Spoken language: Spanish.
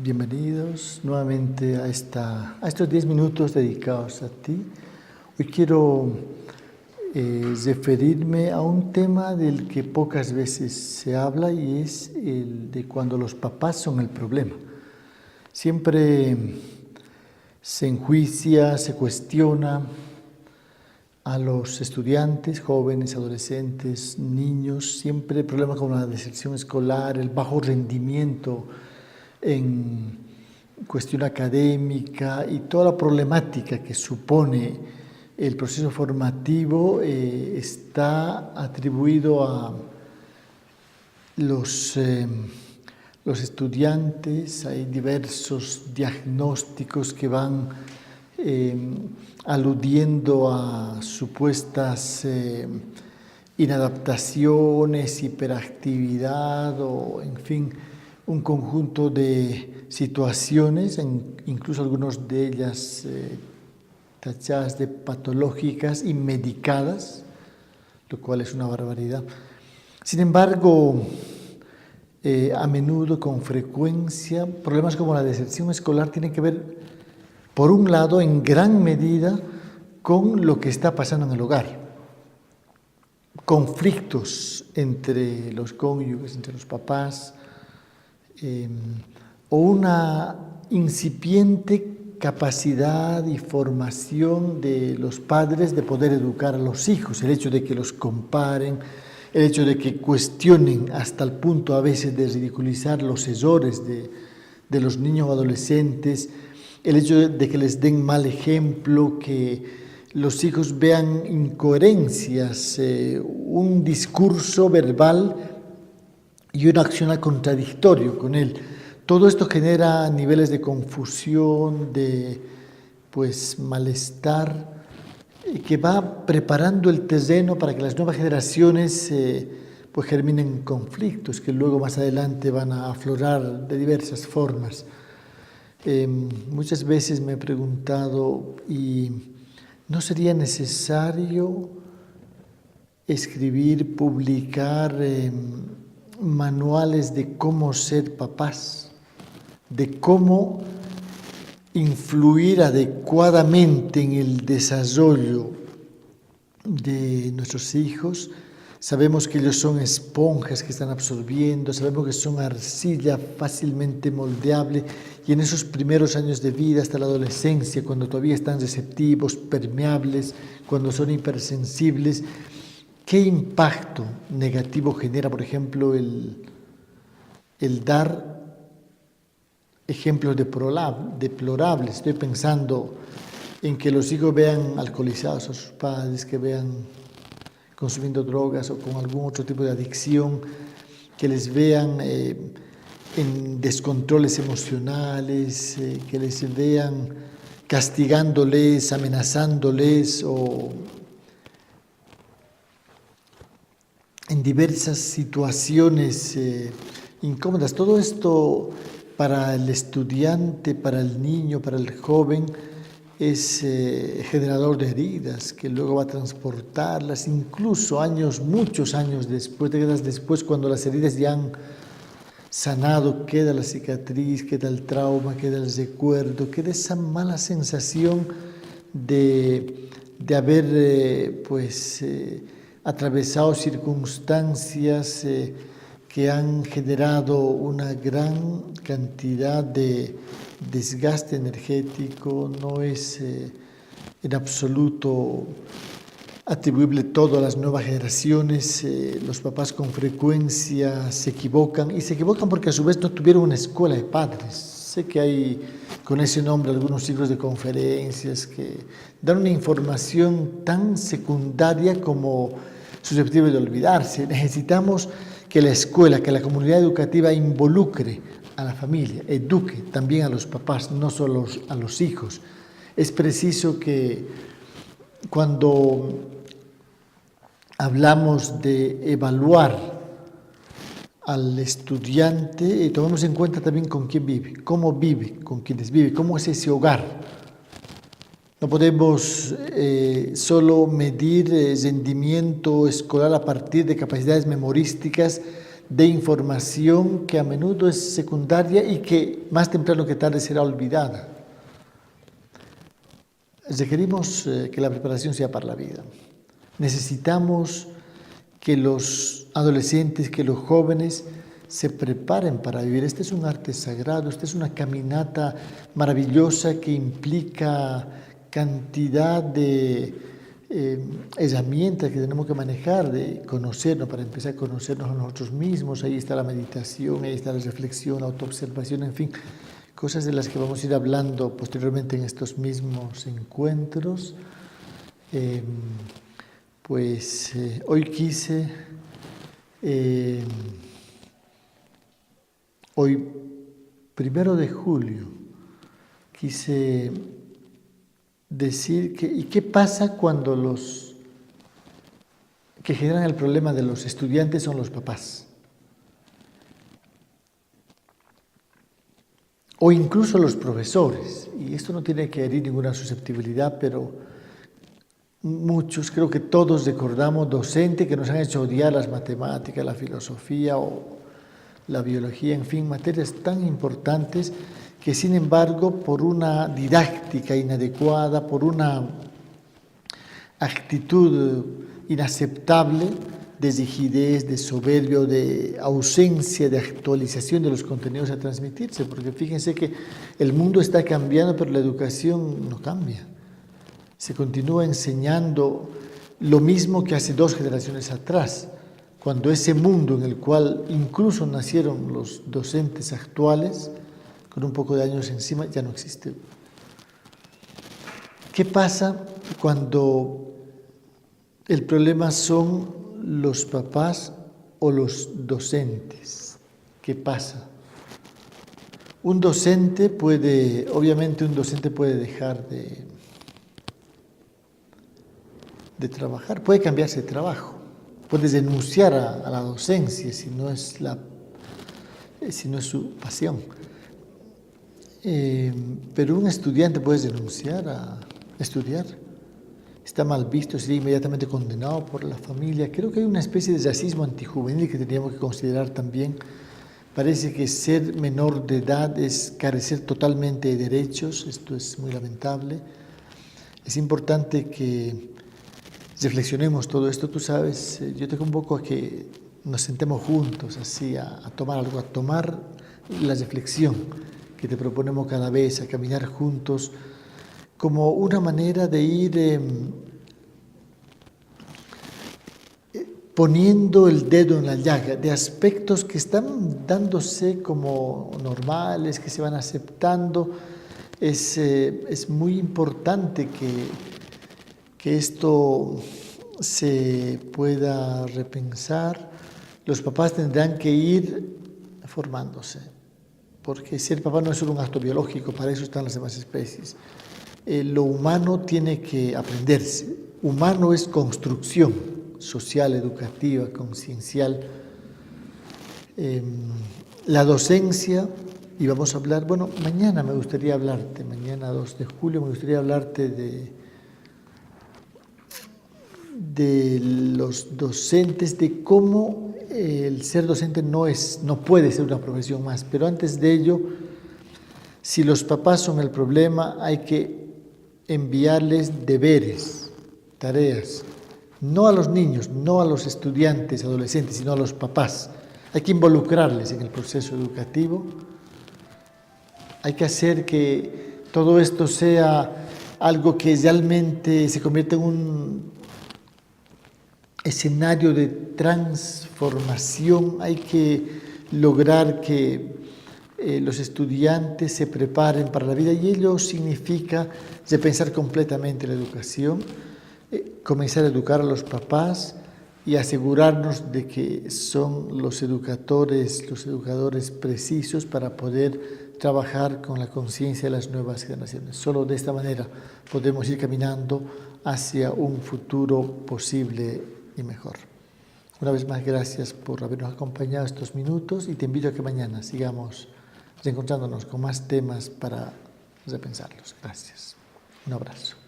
Bienvenidos nuevamente a estos 10 minutos dedicados a ti. Hoy quiero referirme a un tema del que pocas veces se habla y es el de cuando los papás son el problema. Siempre se enjuicia, se cuestiona a los estudiantes, jóvenes, adolescentes, niños, siempre problemas como la deserción escolar, el bajo rendimiento en cuestión académica y toda la problemática que supone el proceso formativo está atribuido a los estudiantes. Hay diversos diagnósticos que van aludiendo a supuestas inadaptaciones, hiperactividad o, en fin, un conjunto de situaciones, incluso algunas de ellas tachadas de patológicas y medicadas, lo cual es una barbaridad. Sin embargo, a menudo, con frecuencia, problemas como la deserción escolar tienen que ver, por un lado, en gran medida, con lo que está pasando en el hogar. Conflictos entre los cónyuges, entre los papás, o una incipiente capacidad y formación de los padres de poder educar a los hijos, el hecho de que los comparen, el hecho de que cuestionen hasta el punto a veces de ridiculizar los errores de los niños o adolescentes, el hecho de que les den mal ejemplo, que los hijos vean incoherencias, un discurso verbal y una acción al contradictorio con él. Todo esto genera niveles de confusión, de malestar, que va preparando el terreno para que las nuevas generaciones germinen en conflictos que luego más adelante van a aflorar de diversas formas. Muchas veces me he preguntado, ¿y no sería necesario escribir, publicar manuales de cómo ser papás, de cómo influir adecuadamente en el desarrollo de nuestros hijos? Sabemos que ellos son esponjas que están absorbiendo, sabemos que son arcilla fácilmente moldeable y en esos primeros años de vida hasta la adolescencia, cuando todavía están receptivos, permeables, cuando son hipersensibles, ¿qué impacto negativo genera, por ejemplo, el dar ejemplos deplorables? Estoy pensando en que los hijos vean alcoholizados a sus padres, que vean consumiendo drogas o con algún otro tipo de adicción, que les vean en descontroles emocionales, que les vean castigándoles, amenazándoles o en diversas situaciones incómodas. Todo esto para el estudiante, para el niño, para el joven, es generador de heridas que luego va a transportarlas, incluso muchos años después, décadas después, cuando las heridas ya han sanado, queda la cicatriz, queda el trauma, queda el recuerdo, queda esa mala sensación de haber atravesado circunstancias que han generado una gran cantidad de desgaste energético. No es en absoluto atribuible todo a las nuevas generaciones. Los papás con frecuencia se equivocan porque a su vez no tuvieron una escuela de padres. Sé que hay con ese nombre algunos ciclos de conferencias que dan una información tan secundaria como susceptible de olvidarse. Necesitamos que la escuela, que la comunidad educativa involucre a la familia, eduque también a los papás, no solo a los hijos. Es preciso que cuando hablamos de evaluar al estudiante, tomemos en cuenta también con quién vive, cómo vive, con quiénes vive, cómo es ese hogar. No podemos solo medir rendimiento escolar a partir de capacidades memorísticas de información que a menudo es secundaria y que más temprano que tarde será olvidada. Requerimos que la preparación sea para la vida. Necesitamos que los adolescentes, que los jóvenes se preparen para vivir. Este es un arte sagrado, esta es una caminata maravillosa que implica cantidad de herramientas que tenemos que manejar, de conocernos, para empezar a conocernos a nosotros mismos. Ahí está la meditación, ahí está la reflexión, la autoobservación, en fin, cosas de las que vamos a ir hablando posteriormente en estos mismos encuentros. Hoy quise, hoy 1 de julio, quise decir ¿y qué pasa cuando los que generan el problema de los estudiantes son los papás? O incluso los profesores. Y esto no tiene que herir ninguna susceptibilidad, pero muchos, creo que todos recordamos docentes que nos han hecho odiar las matemáticas, la filosofía o la biología, en fin, materias tan importantes que sin embargo por una didáctica inadecuada, por una actitud inaceptable de rigidez, de soberbia, de ausencia de actualización de los contenidos a transmitirse, porque fíjense que el mundo está cambiando, pero la educación no cambia. Se continúa enseñando lo mismo que hace 2 generaciones atrás, cuando ese mundo en el cual incluso nacieron los docentes actuales, con un poco de años encima, ya no existe. ¿Qué pasa cuando el problema son los papás o los docentes? ¿Qué pasa? Obviamente un docente puede dejar de trabajar, puede cambiarse de trabajo, puede renunciar a la docencia si no es su pasión. Pero un estudiante puede renunciar a estudiar. Está mal visto, sería inmediatamente condenado por la familia. Creo que hay una especie de racismo antijuvenil que tendríamos que considerar también. Parece que ser menor de edad es carecer totalmente de derechos. Esto es muy lamentable. Es importante que reflexionemos todo esto. Tú sabes, yo te convoco a que nos sentemos juntos, así, a tomar algo, a tomar la reflexión que te proponemos cada vez, a caminar juntos, como una manera de ir poniendo el dedo en la llaga de aspectos que están dándose como normales, que se van aceptando. Es muy importante que esto se pueda repensar. Los papás tendrán que ir formándose, porque ser papá no es solo un acto biológico, para eso están las demás especies. Lo humano tiene que aprenderse. Humano es construcción social, educativa, conciencial. La docencia, y vamos a hablar, mañana me gustaría hablarte, mañana 2 de julio me gustaría hablarte de los docentes, de cómo el ser docente no puede ser una profesión más, pero antes de ello, si los papás son el problema, hay que enviarles deberes, tareas, no a los niños, no a los estudiantes, adolescentes, sino a los papás. Hay que involucrarles en el proceso educativo, hay que hacer que todo esto sea algo que realmente se convierta en un escenario de transformación. Hay que lograr que los estudiantes se preparen para la vida, y ello significa repensar completamente la educación, comenzar a educar a los papás y asegurarnos de que son los educadores precisos para poder trabajar con la conciencia de las nuevas generaciones. Solo de esta manera podemos ir caminando hacia un futuro posible y mejor. Una vez más, gracias por habernos acompañado estos minutos, y te invito a que mañana sigamos reencontrándonos con más temas para repensarlos. Gracias. Un abrazo.